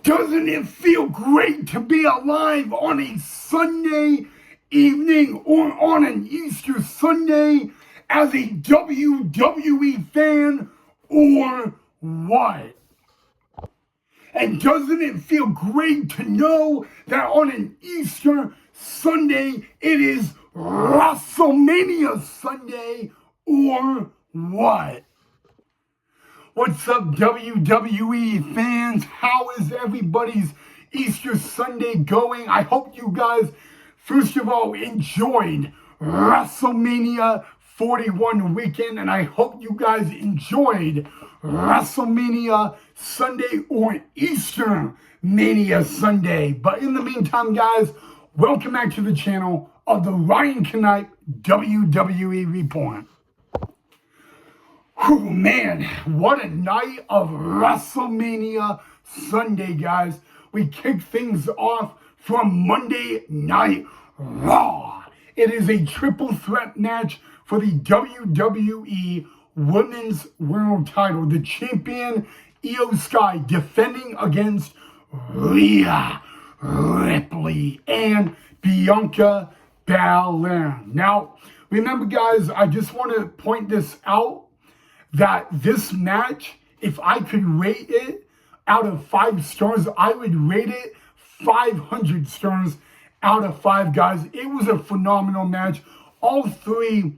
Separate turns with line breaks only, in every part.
Doesn't it feel great to be alive on a Sunday evening or on an Easter Sunday as a WWE fan or what? And doesn't it feel great to know that on an Easter Sunday it is WrestleMania Sunday or what? What's up, WWE fans? How is everybody's Easter Sunday going? I hope you guys, first of all, enjoyed WrestleMania 41 weekend, and I hope you guys enjoyed WrestleMania Sunday or Easter Mania Sunday. But in the meantime, guys, welcome back to the channel of the Ryan Knight WWE Report. Oh man, what a night of WrestleMania Sunday, guys. We kick things off from Monday Night Raw. It is a triple threat match for the WWE Women's World Title. The champion, Io Sky, defending against Rhea Ripley and Bianca Belair. Now, remember guys, I just want to point this out, that this match, if I could rate it out of 5 stars, I would rate it 500 stars out of 5, guys. It was a phenomenal match. All 3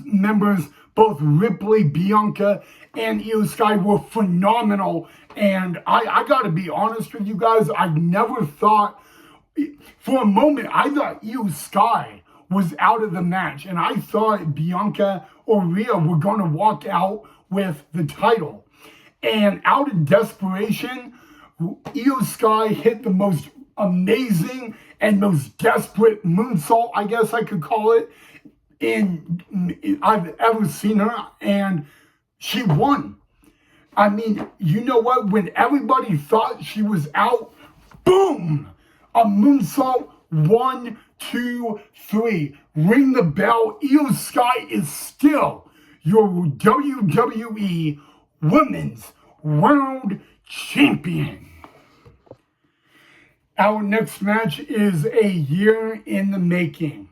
members, both Ripley, Bianca, and Io Sky, were phenomenal. And I gotta be honest with you guys, I never thought, for a moment, I thought Io Sky was out of the match, and I thought Bianca or Rhea were going to walk out with the title. And out of desperation, Io Sky hit the most amazing and most desperate moonsault, I guess I could call it, I've ever seen her, and she won. I mean, you know what? When everybody thought she was out, boom! A moonsault, 1, 2, 3. Ring the bell. Io Sky is still your WWE Women's World Champion. Our next match is a year in the making.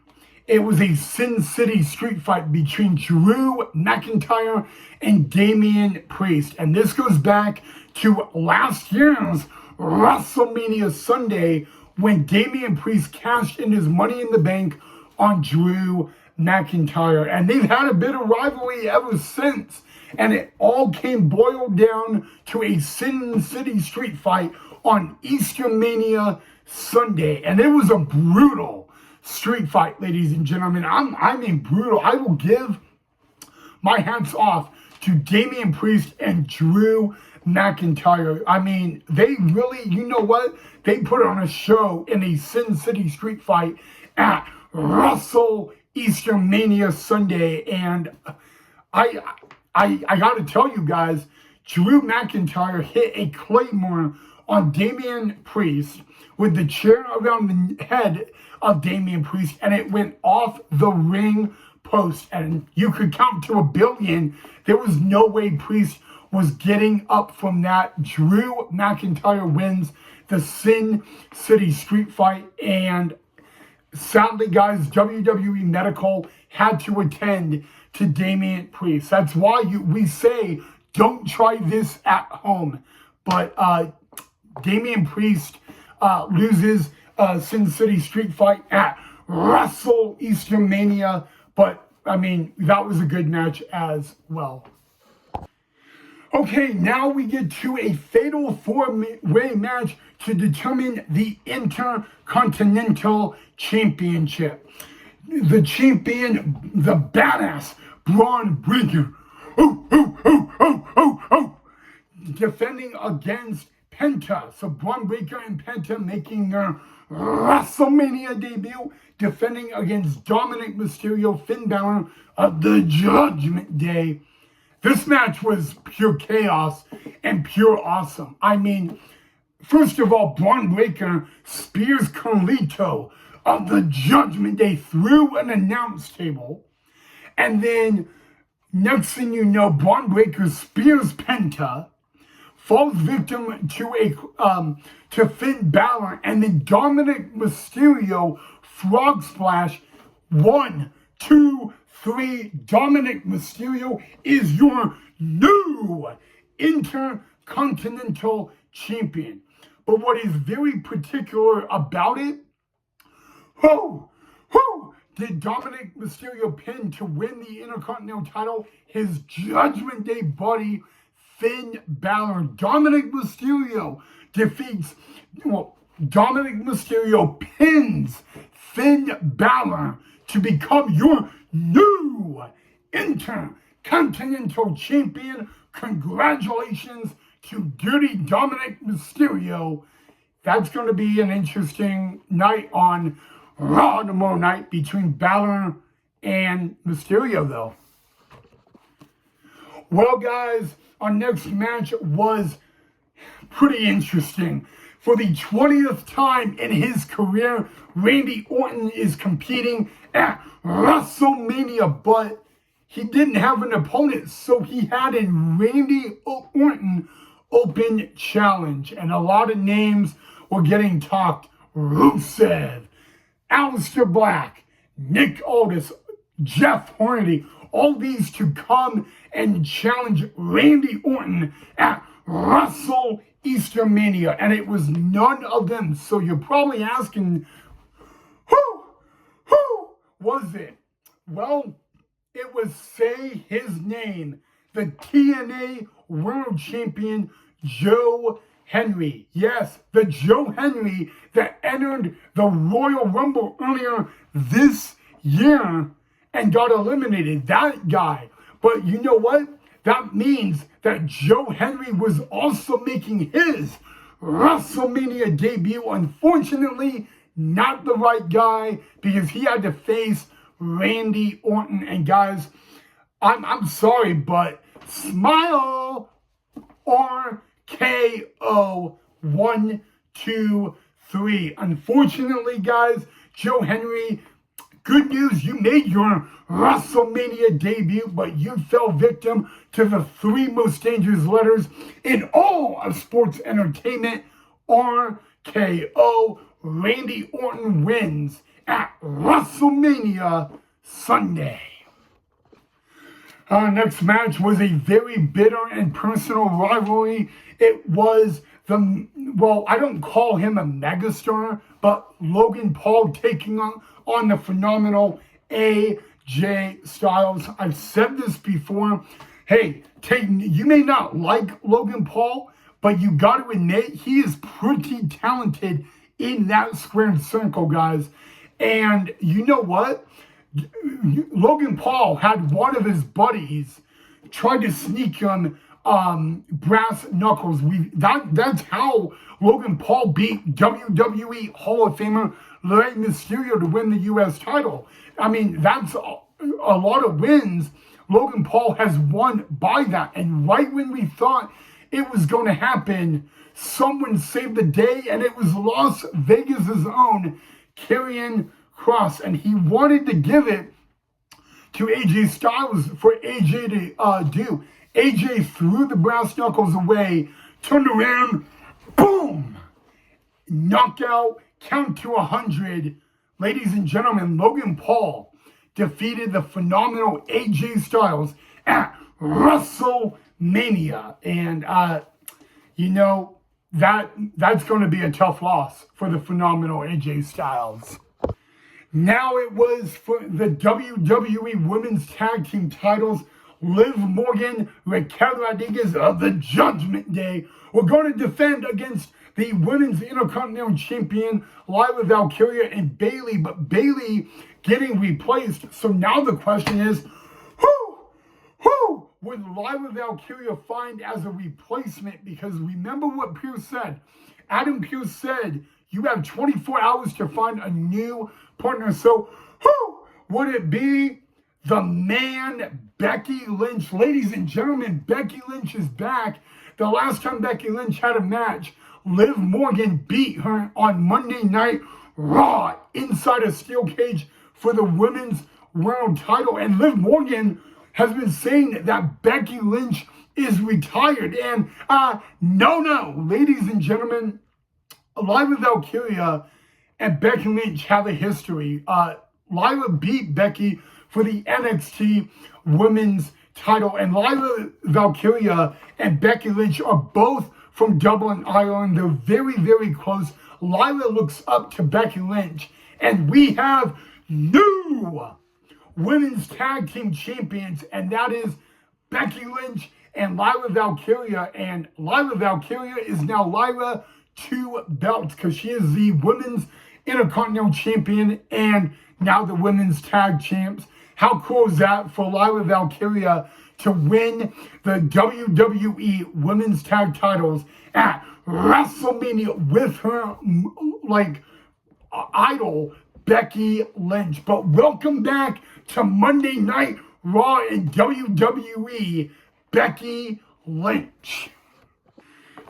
It was a Sin City street fight between Drew McIntyre and Damian Priest. And this goes back to last year's WrestleMania Sunday, when Damian Priest cashed in his Money in the Bank on Drew McIntyre. And they've had a bit of rivalry ever since. And it all came boiled down to a Sin City street fight on Easter Mania Sunday. And it was a brutal street fight, ladies and gentlemen. I mean brutal. I will give my hats off to Damian Priest and Drew McIntyre. I mean, they really, you know what? They put on a show in a Sin City street fight at Wrestle Easter Mania Sunday. And I got to tell you guys, Drew McIntyre hit a Claymore on Damian Priest with the chair around the head of Damian Priest, and it went off the ring post. And you could count to 1 billion. There was no way Priest was getting up from that. Drew McIntyre wins the Sin City street fight, and sadly, guys, WWE Medical had to attend to Damian Priest. That's why we say don't try this at home. But Damian Priest loses Sin City street fight at Wrestle Easter Mania. But, I mean, that was a good match as well. Okay, now we get to a fatal 4-way match to determine the Intercontinental Championship. The champion, the badass Braun Breaker, defending against Penta. So Braun Breaker and Penta making their WrestleMania debut, defending against Dominic Mysterio, Finn Balor of the Judgment Day. This match was pure chaos and pure awesome. I mean, first of all, Braun Breaker spears Carlito of the Judgment Day through an announce table. And then, next thing you know, Braun Breaker spears Penta, falls victim to Finn Balor, and then Dominic Mysterio frog splash. 1, 2, 3. Dominic Mysterio is your new Intercontinental Champion. But what is very particular about it, did Dominic Mysterio pin to win the Intercontinental title his Judgment Day buddy, Finn Balor. Dominic Mysterio Dominic Mysterio pins Finn Balor to become your new Intercontinental Champion. Congratulations to Dirty Dominic Mysterio. That's going to be an interesting night on Raw tomorrow night between Balor and Mysterio, though. Well, guys, our next match was pretty interesting. For the 20th time in his career, Randy Orton is competing at WrestleMania, but he didn't have an opponent, so he had a Randy Orton Open Challenge, and a lot of names were getting talked. Rusev, Aleister Black, Nick Aldis, Jeff Hardy, all these to come and challenge Randy Orton at WrestleMania, and it was none of them. So you're probably asking, who was it? Well, it was, say his name, the TNA World Champion, Joe Henry. Yes, the Joe Henry that entered the Royal Rumble earlier this year and got eliminated. That guy. But you know what? That means that Joe Henry was also making his WrestleMania debut. Unfortunately, not the right guy, because he had to face Randy Orton. And guys, I'm sorry, but smile. RKO 1, 2, 3. Unfortunately, guys, Joe Henry, good news, you made your WrestleMania debut, but you fell victim to the 3 most dangerous letters in all of sports entertainment. RKO. Randy Orton wins at WrestleMania Sunday. Our next match was a very bitter and personal rivalry. It was I don't call him a megastar, but Logan Paul taking on the phenomenal AJ Styles. I've said this before. Hey, you may not like Logan Paul, but you got to admit he is pretty talented in that squared circle, guys. And you know what? Logan Paul had one of his buddies try to sneak him brass knuckles. That's how Logan Paul beat WWE Hall of Famer Rey Mysterio to win the U.S. title. I mean, that's a lot of wins Logan Paul has won by that. And right when we thought it was going to happen, someone saved the day, and it was Las Vegas's own Karrion Kross, and he wanted to give it to AJ Styles for AJ to do. AJ threw the brass knuckles away, turned around, boom! Knockout, count to 100. Ladies and gentlemen, Logan Paul defeated the phenomenal AJ Styles at WrestleMania. And, that's going to be a tough loss for the phenomenal AJ Styles. Now it was for the WWE Women's Tag Team titles. Liv Morgan, Raquel Rodriguez of the Judgment Day were going to defend against the Women's Intercontinental Champion, Lyra Valkyria and Bayley, but Bayley getting replaced. So now the question is, who would Lyra Valkyria find as a replacement? Because remember what Pierce said. Adam Pierce said, you have 24 hours to find a new partner. So who would it be? The man, Becky Lynch. Ladies and gentlemen, Becky Lynch is back. The last time Becky Lynch had a match, Liv Morgan beat her on Monday Night Raw inside a steel cage for the Women's World title. And Liv Morgan has been saying that Becky Lynch is retired. And no, ladies and gentlemen, Lyra Valkyria and Becky Lynch have a history. Lyra beat Becky for the NXT Women's title, and Lyra Valkyria and Becky Lynch are both from Dublin, Ireland. They're very, very close. Lyra looks up to Becky Lynch, and we have new women's tag team champions, and that is Becky Lynch and Lyra Valkyria. And Lyra Valkyria is now Lyra 2 belts because she is the women's Intercontinental Champion and now the women's tag champs. How cool is that for Lyra Valkyria to win the WWE women's tag titles at WrestleMania with her idol Becky Lynch? But welcome back to Monday Night Raw in WWE, Becky Lynch.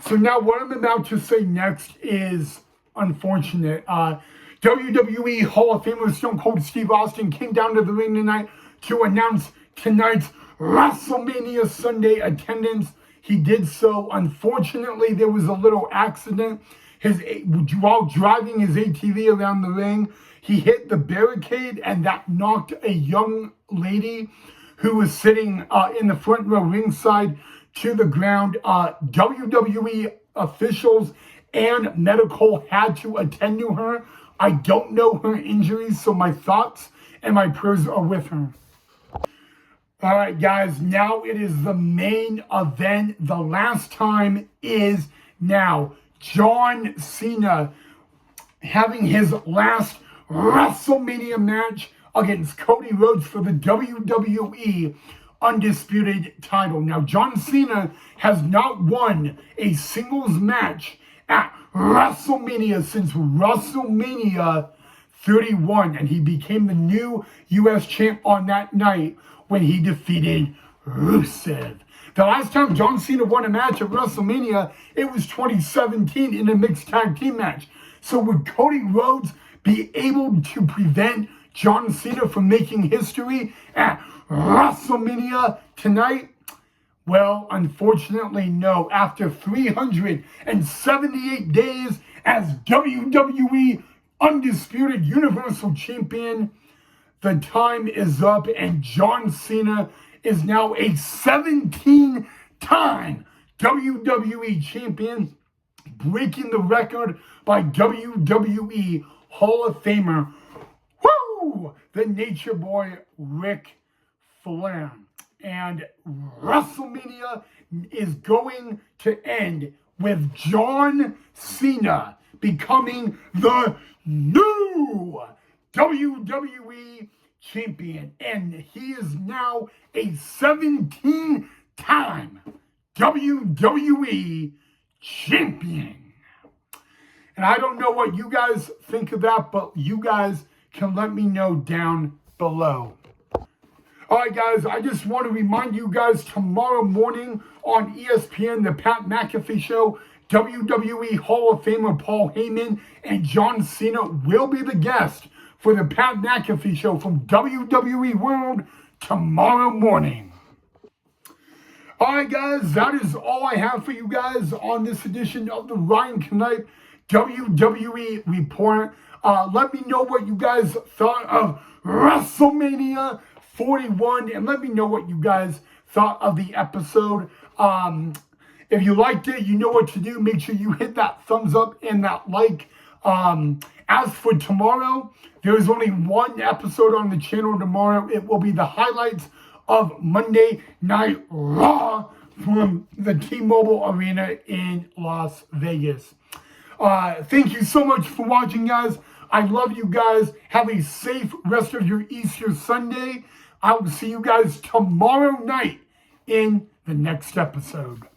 So now what I'm about to say next is unfortunate. WWE Hall of Famer Stone Cold Steve Austin came down to the ring tonight to announce tonight's WrestleMania Sunday attendance. He did so. Unfortunately, there was a little accident. While driving his ATV around the ring, he hit the barricade, and that knocked a young lady who was sitting in the front row ringside to the ground. WWE officials and medical had to attend to her. I don't know her injuries, so my thoughts and my prayers are with her. All right, guys, now it is the main event. The last time is now. John Cena having his last WrestleMania match against Cody Rhodes for the WWE Undisputed title. Now, John Cena has not won a singles match at WrestleMania since WrestleMania 31, and he became the new U.S. champ on that night when he defeated Rusev. The last time John Cena won a match at WrestleMania, it was 2017 in a mixed tag team match. So would Cody Rhodes be able to prevent John Cena from making history at WrestleMania tonight? Well, unfortunately, no. After 378 days as WWE Undisputed Universal Champion, the time is up, and John Cena is now a 17-time WWE Champion, breaking the record by WWE Hall of Famer, the Nature Boy Ric Flair. And WrestleMania is going to end with John Cena becoming the new WWE champion. And he is now a 17-time WWE champion. And I don't know what you guys think of that, but you guys can let me know down below. All right, guys, I just want to remind you guys, tomorrow morning on ESPN, the Pat McAfee Show, WWE Hall of Famer Paul Heyman and John Cena will be the guest for the Pat McAfee Show from WWE World tomorrow morning. All right, guys, that is all I have for you guys on this edition of the Ryan Knight WWE Report. Let me know what you guys thought of WrestleMania 41, and let me know what you guys thought of the episode. If you liked it, you know what to do. Make sure you hit that thumbs up and that like. As for tomorrow, there is only one episode on the channel tomorrow. It will be the highlights of Monday Night Raw from the T-Mobile Arena in Las Vegas. Thank you so much for watching, guys. I love you guys. Have a safe rest of your Easter Sunday. I will see you guys tomorrow night in the next episode.